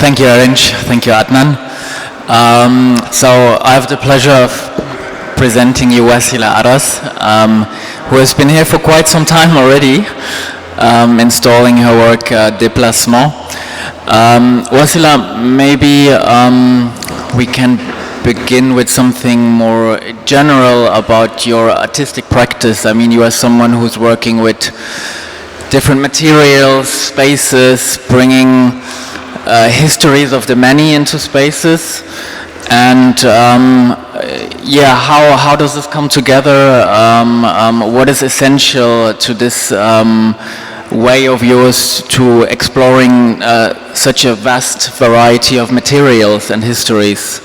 Thank you, Arinj. Thank you, Adnan. So I have the pleasure of presenting you Ouassila Arras, who has been here for quite some time already, installing her work Déplacement. Ouassila, maybe we can begin with something more general about your artistic practice. I mean, you are someone who's working with different materials, spaces, bringing histories of the many into spaces, and how does this come together? What is essential to this way of yours to exploring such a vast variety of materials and histories?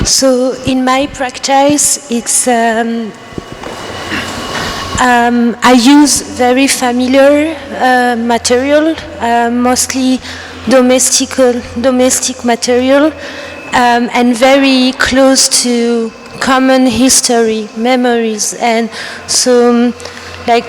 So in my practice, it's I use very familiar material, mostly domestic material, and very close to common history, memories. And so, like,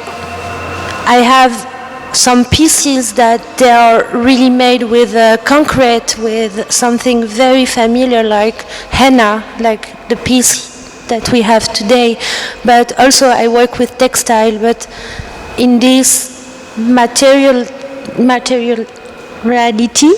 I have some pieces that they are really made with concrete, with something very familiar like henna, like the piece that we have today. But also I work with textile, but in this material reality,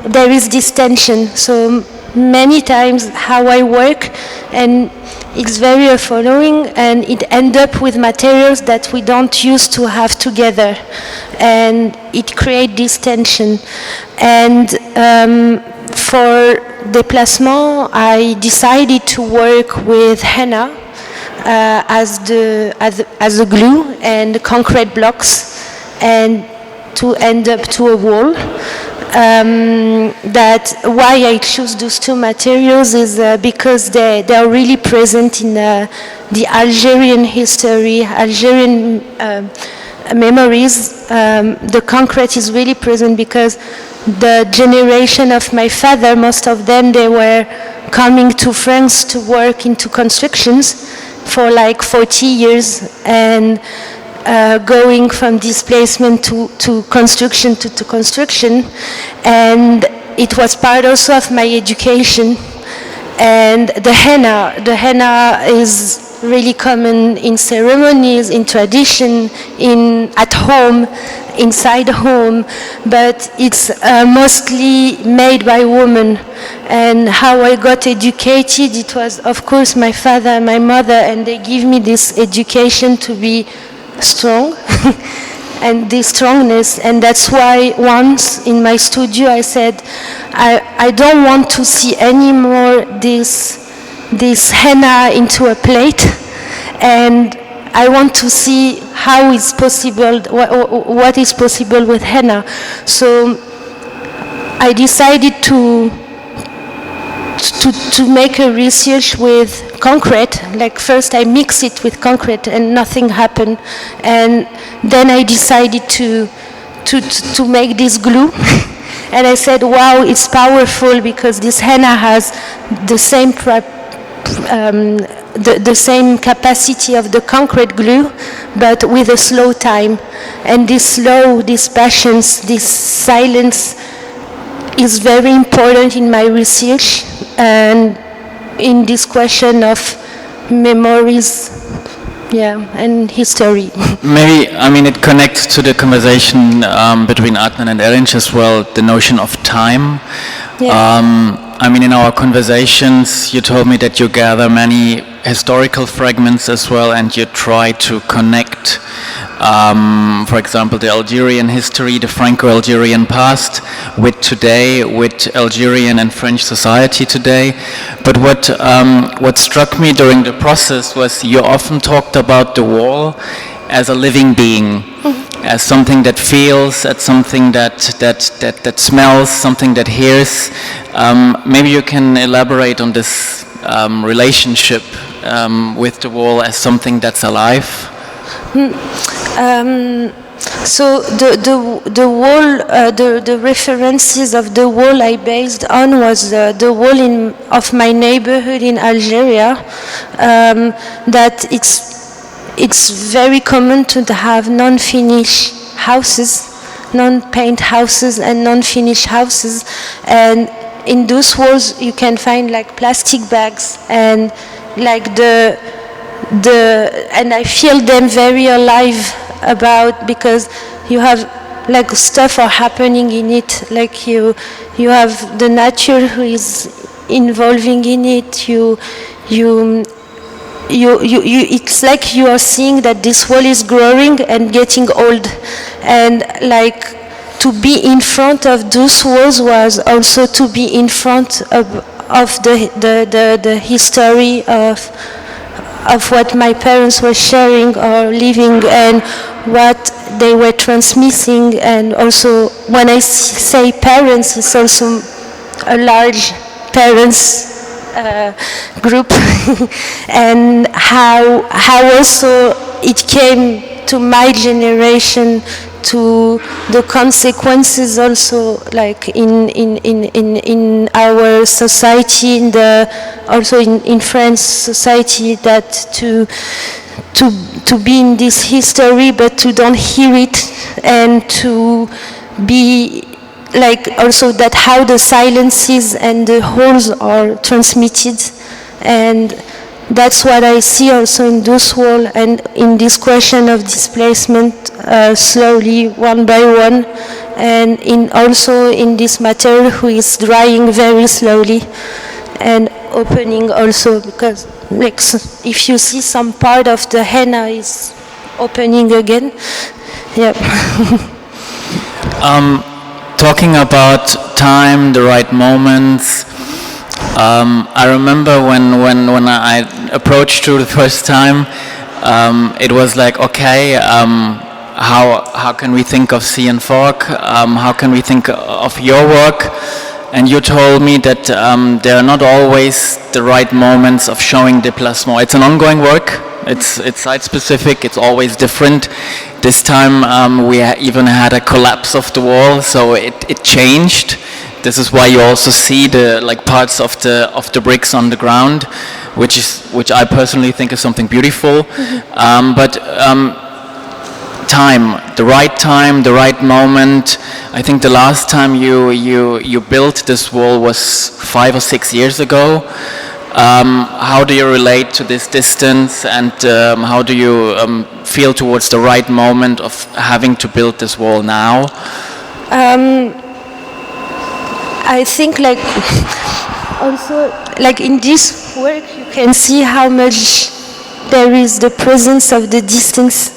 there is this tension. So many times how I work, and it's very following, and it ends up with materials that we don't used to have together, and it creates this tension. And for Déplacement, I decided to work with henna as a glue and concrete blocks, and to end up to a wall. That why I choose those two materials is because they are really present in the Algerian history, Algerian memories. The concrete is really present because the generation of my father, most of them, they were coming to France to work into constructions for like 40 years, and going from displacement to construction to construction. And it was part also of my education. And the henna is really common in ceremonies, in tradition, at home, inside home, but it's mostly made by women. And how I got educated, it was of course my father and my mother, and they give me this education to be strong and this strongness. And that's why once in my studio I said I don't want to see anymore this henna into a plate, and I want to see how it's possible, what is possible with henna. So I decided to make a research with concrete. Like first I mix it with concrete and nothing happened, and then I decided to make this glue. And I said, wow, it's powerful because this henna has the same the same capacity of the concrete glue, but with a slow time. And this patience, this silence is very important in my research and in this question of memories, and history. Maybe, I mean, it connects to the conversation between Adnan and Arinj as well, the notion of time. Yeah. I mean, in our conversations, you told me that you gather many historical fragments as well, and you try to connect, for example, the Algerian history, the Franco-Algerian past, with today, with Algerian and French society today. But what struck me during the process was you often talked about the wall as a living being, as something that feels, as something that smells, something that hears. Maybe you can elaborate on this relationship with the wall as something that's alive. So the wall, the references of the wall I based on was the wall of my neighborhood in Algeria. That it's very common to have non-finished houses, non-paint houses and non-finished houses, and in those walls you can find like plastic bags and like and I feel them very alive because you have like stuff are happening in it, like you have the nature who is involving in it, it's like you are seeing that this wall is growing and getting old, and like to be in front of those walls was also to be in front of the history of what my parents were sharing or living and what they were transmitting. And also when I say parents, it's also a large parents group and how also it came to my generation, to the consequences also like in our society, also in French society, that to be in this history but to don't hear it, and to be like also that how the silences and the holes are transmitted. And that's what I see also in this wall and in this question of displacement, slowly, one by one, and also in this material who is drying very slowly and opening also, because like if you see some part of the henna is opening again. Yeah. Talking about time, the right moments. I remember when I approached you the first time, it was like, okay, how can we think of Sea and Fog? How can we think of your work? And you told me that there are not always the right moments of showing déplacement. It's an ongoing work. It's site-specific. It's always different. This time we even had a collapse of the wall, so it changed. This is why you also see the like parts of the bricks on the ground, which I personally think is something beautiful. Mm-hmm. But time, the right moment. I think the last time you built this wall was 5 or 6 years ago. How do you relate to this distance, and how do you feel towards the right moment of having to build this wall now? I think like also like in this work you can see how much there is the presence of the distance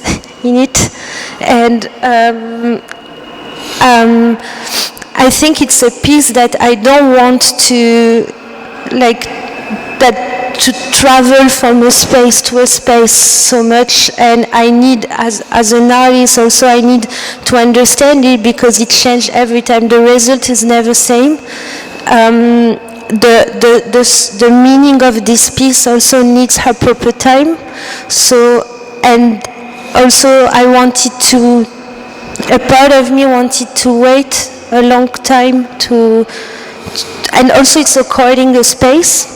in it, and I think it's a piece that I don't want to like that to travel from a space to a space so much, and I need as an artist also I need to understand it because it changes every time. The result is never same. The meaning of this piece also needs her proper time. So, and also I wanted to, a part of me wanted to wait a long time and also it's according a space,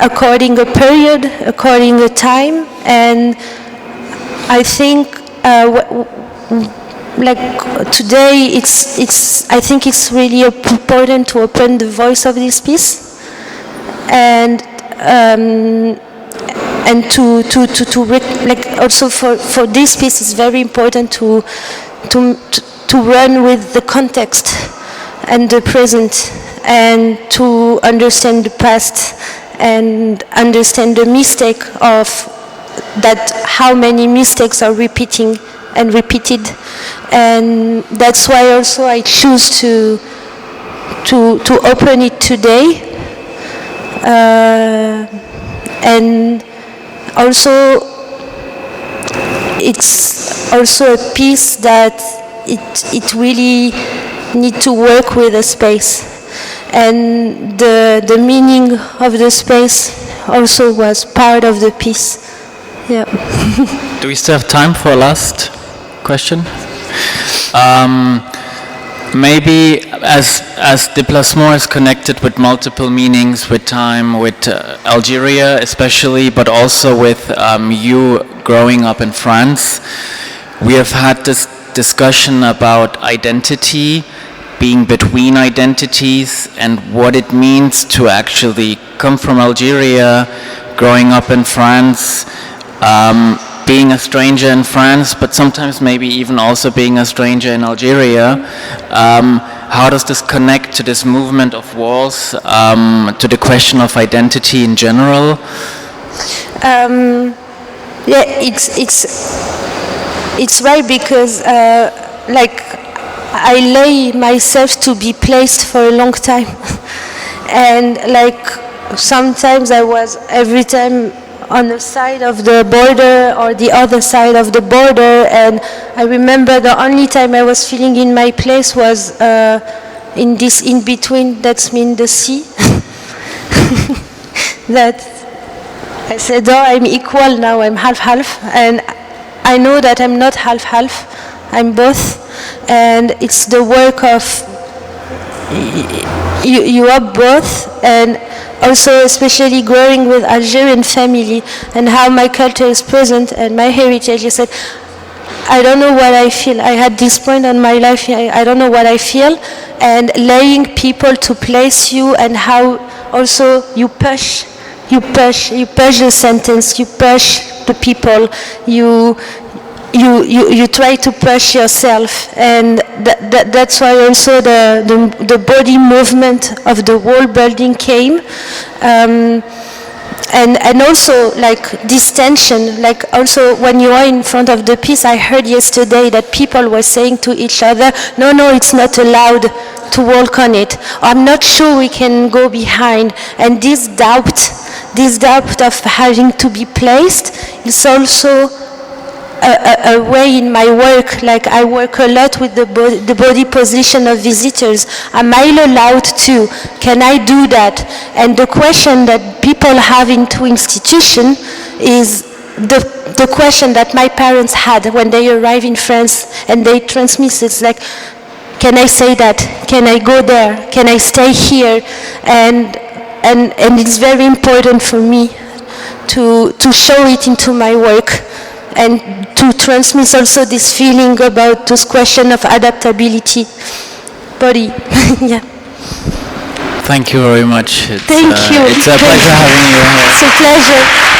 according a period, according a time, and I think like today I think it's really important to open the voice of this piece, and like also for this piece it's very important to run with the context and the present, and to understand the past and understand the mistake of that, how many mistakes are repeating and repeated. And that's why also I choose to open it today, and also it's also a piece that it really need to work with a space, and the meaning of the space also was part of the piece. Yeah. Do we still have time for a last question? Maybe as déplacement is connected with multiple meanings, with time, with Algeria especially, but also with you growing up in France, we have had this discussion about identity, being between identities, and what it means to actually come from Algeria, growing up in France, being a stranger in France, but sometimes maybe even also being a stranger in Algeria. How does this connect to this movement of walls, to the question of identity in general? Yeah, it's right, because like I lay myself to be placed for a long time, and like sometimes I was every time on the side of the border or the other side of the border, and I remember the only time I was feeling in my place was in this in-between, that's mean the sea. That I said, oh, I'm equal now, I'm half-half, and I know that I'm not half-half, I'm both, and it's the work of, you are both, and also especially growing with Algerian family, and how my culture is present, and my heritage. I said, I don't know what I feel. I had this point in my life, I don't know what I feel, and laying people to place you, and how also you push the sentence, you push the people, you try to push yourself, and that's why also the body movement of the wall building came, and also like this tension, like also when you are in front of the piece, I heard yesterday that people were saying to each other, no, it's not allowed to walk on it, I'm not sure we can go behind, and this doubt of having to be placed is also a way in my work. Like I work a lot with the body position of visitors. Am I allowed to? Can I do that? And the question that people have into institution is the question that my parents had when they arrived in France, and they transmit. It's like, can I say that? Can I go there? Can I stay here? And it's very important for me to show it into my work, and to transmit also this feeling about this question of adaptability. Body. Yeah. Thank you very much. Thank you. It's a pleasure having you here. It's a pleasure.